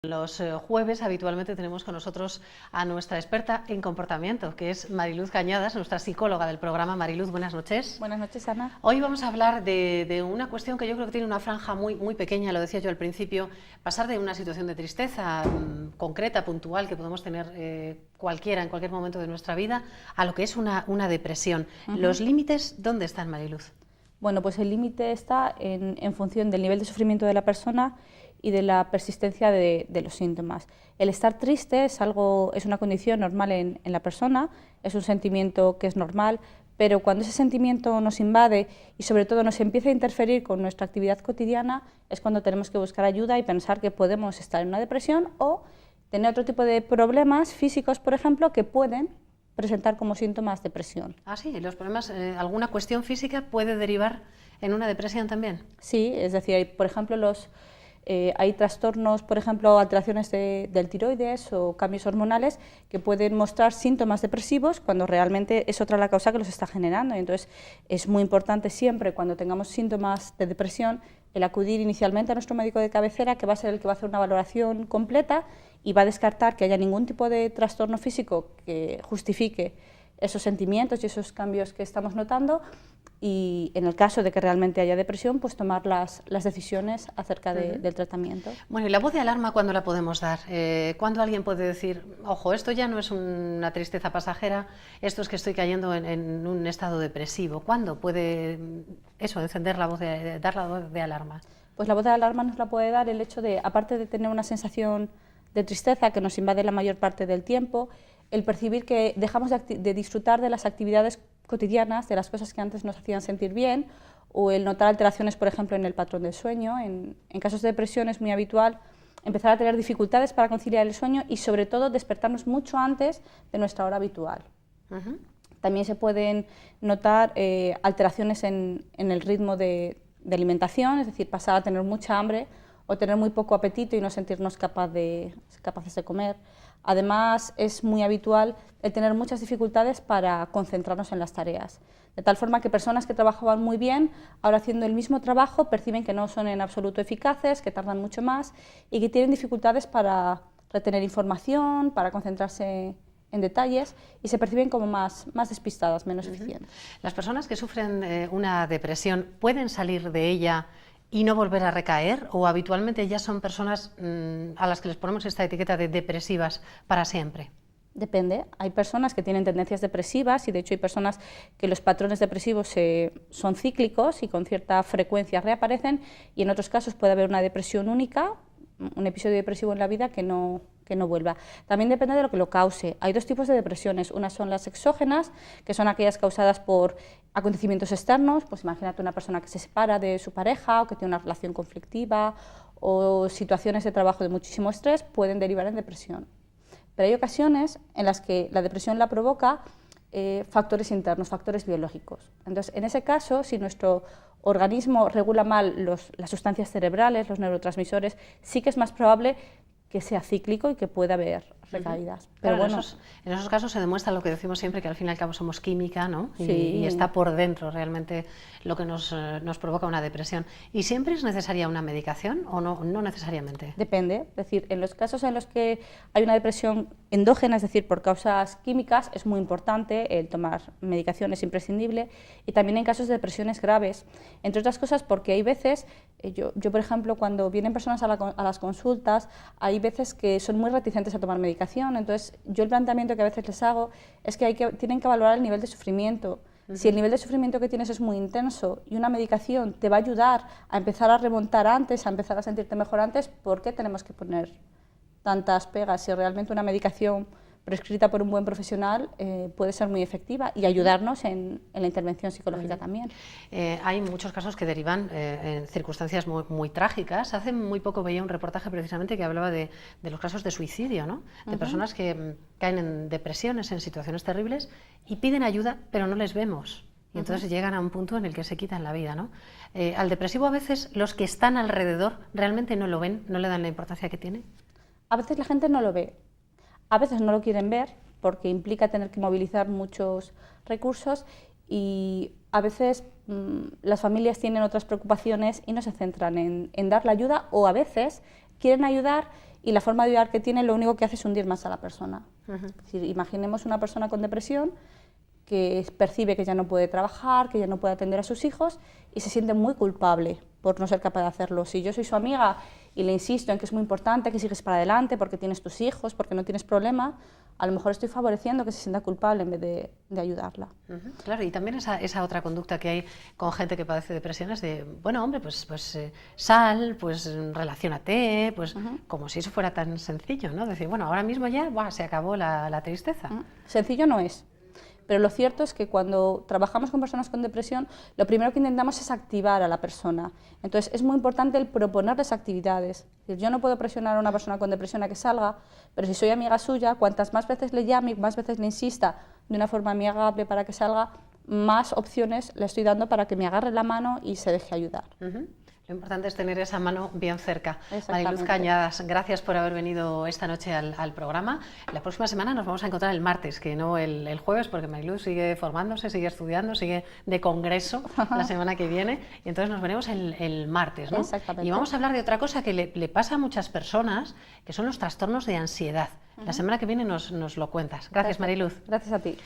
Los jueves habitualmente tenemos con nosotros a nuestra experta en comportamiento, que es Mariluz Cañadas, nuestra psicóloga del programa. Mariluz, buenas noches. Buenas noches, Ana. Hoy vamos a hablar de una cuestión que yo creo que tiene una franja muy pequeña, lo decía yo al principio, pasar de una situación de tristeza concreta, puntual, que podemos tener cualquiera en cualquier momento de nuestra vida, a lo que es una depresión. ¿Los límites dónde están, Mariluz? Bueno, pues el límite está en función del nivel de sufrimiento de la persona y de la persistencia de los síntomas. El estar triste es una condición normal en la persona, es un sentimiento que es normal, pero cuando ese sentimiento nos invade y sobre todo nos empieza a interferir con nuestra actividad cotidiana, es cuando tenemos que buscar ayuda y pensar que podemos estar en una depresión o tener otro tipo de problemas físicos, por ejemplo, que pueden presentar como síntomas depresión. Ah, sí, los problemas, alguna cuestión física puede derivar en una depresión también. Sí, es decir, por ejemplo, hay trastornos, por ejemplo, alteraciones del tiroides o cambios hormonales que pueden mostrar síntomas depresivos cuando realmente es otra la causa que los está generando. Entonces, es muy importante siempre, cuando tengamos síntomas de depresión, el acudir inicialmente a nuestro médico de cabecera, que va a ser el que va a hacer una valoración completa y va a descartar que haya ningún tipo de trastorno físico que justifique esos sentimientos y esos cambios que estamos notando, y en el caso de que realmente haya depresión, pues tomar las decisiones acerca del tratamiento. Bueno, ¿y la voz de alarma cuándo la podemos dar? ¿Cuándo alguien puede decir, ojo, esto ya no es una tristeza pasajera, esto es que estoy cayendo en un estado depresivo? ¿Cuándo puede encender dar la voz de alarma? Pues la voz de alarma nos la puede dar el hecho de, aparte de tener una sensación de tristeza que nos invade la mayor parte del tiempo, el percibir que dejamos de disfrutar de las actividades cotidianas, de las cosas que antes nos hacían sentir bien, o el notar alteraciones, por ejemplo, en el patrón del sueño. En casos de depresión es muy habitual empezar a tener dificultades para conciliar el sueño y, sobre todo, despertarnos mucho antes de nuestra hora habitual. También se pueden notar alteraciones en el ritmo de alimentación, es decir, pasar a tener mucha hambre o tener muy poco apetito y no sentirnos capaces de comer. Además, es muy habitual el tener muchas dificultades para concentrarnos en las tareas, de tal forma que personas que trabajaban muy bien, ahora haciendo el mismo trabajo, perciben que no son en absoluto eficaces, que tardan mucho más y que tienen dificultades para retener información, para concentrarse en detalles, y se perciben como más despistadas, menos eficientes. Las personas que sufren una depresión, ¿pueden salir de ella y no volver a recaer, o habitualmente ya son personas a las que les ponemos esta etiqueta de depresivas para siempre? Depende. Hay personas que tienen tendencias depresivas y de hecho hay personas que los patrones depresivos son cíclicos y con cierta frecuencia reaparecen, y en otros casos puede haber una depresión única, un episodio depresivo en la vida que no vuelva. También depende de lo que lo cause. Hay dos tipos de depresiones. Unas son las exógenas, que son aquellas causadas por acontecimientos externos, pues imagínate una persona que se separa de su pareja o que tiene una relación conflictiva o situaciones de trabajo de muchísimo estrés, pueden derivar en depresión. Pero hay ocasiones en las que la depresión la provoca factores internos, factores biológicos. Entonces, en ese caso, si nuestro organismo regula mal las sustancias cerebrales, los neurotransmisores, sí que es más probable que sea cíclico y que pueda haber recaídas. Pero claro, bueno, en esos casos se demuestra lo que decimos siempre, que al fin y al cabo somos química, ¿no? Sí. Y está por dentro realmente lo que nos provoca una depresión. ¿Y siempre es necesaria una medicación o no necesariamente? Depende. Es decir, en los casos en los que hay una depresión endógena, es decir, por causas químicas, es muy importante el tomar medicación, es imprescindible, y también en casos de depresiones graves, entre otras cosas porque hay veces, yo por ejemplo, cuando vienen personas a las consultas, hay veces que son muy reticentes a tomar medicación. Entonces yo el planteamiento que a veces les hago es que tienen que valorar el nivel de sufrimiento. Si el nivel de sufrimiento que tienes es muy intenso y una medicación te va a ayudar a empezar a remontar antes, a empezar a sentirte mejor antes, ¿por qué tenemos que poner tantas pegas? Si realmente una medicación prescrita por un buen profesional puede ser muy efectiva y ayudarnos en la intervención psicológica también. Hay muchos casos que derivan en circunstancias muy trágicas. Hace muy poco veía un reportaje precisamente que hablaba de los casos de suicidio, ¿no? De personas que caen en depresiones, en situaciones terribles y piden ayuda, pero no les vemos. Y entonces llegan a un punto en el que se quitan la vida, ¿no? Al depresivo a veces los que están alrededor realmente no lo ven, no le dan la importancia que tiene. A veces la gente no lo ve. A veces no lo quieren ver porque implica tener que movilizar muchos recursos, y a veces las familias tienen otras preocupaciones y no se centran en dar la ayuda, o a veces quieren ayudar y la forma de ayudar que tiene lo único que hace es hundir más a la persona. Es decir, imaginemos una persona con depresión que percibe que ya no puede trabajar, que ya no puede atender a sus hijos y se siente muy culpable por no ser capaz de hacerlo. Si yo soy su amiga y le insisto en que es muy importante, que sigues para adelante porque tienes tus hijos, porque no tienes problema, a lo mejor estoy favoreciendo que se sienta culpable en vez de ayudarla. Claro, y también esa otra conducta que hay con gente que padece depresiones de, bueno, hombre, pues sal, pues relaciónate, pues como si eso fuera tan sencillo, ¿no? Decir, bueno, ahora mismo ya se acabó la tristeza. Sencillo no es. Pero lo cierto es que cuando trabajamos con personas con depresión, lo primero que intentamos es activar a la persona. Entonces, es muy importante el proponerles actividades. Es decir, yo no puedo presionar a una persona con depresión a que salga, pero si soy amiga suya, cuantas más veces le llame, más veces le insista de una forma amigable para que salga, más opciones le estoy dando para que me agarre la mano y se deje ayudar. Lo importante es tener esa mano bien cerca. Mariluz Cañadas, gracias por haber venido esta noche al programa. La próxima semana nos vamos a encontrar el martes, que no el jueves, porque Mariluz sigue formándose, sigue estudiando, sigue de congreso la semana que viene, y entonces nos veremos el martes, ¿no? Exactamente. Y vamos a hablar de otra cosa que le pasa a muchas personas, que son los trastornos de ansiedad. La semana que viene nos lo cuentas. Gracias, Mariluz. Gracias a ti.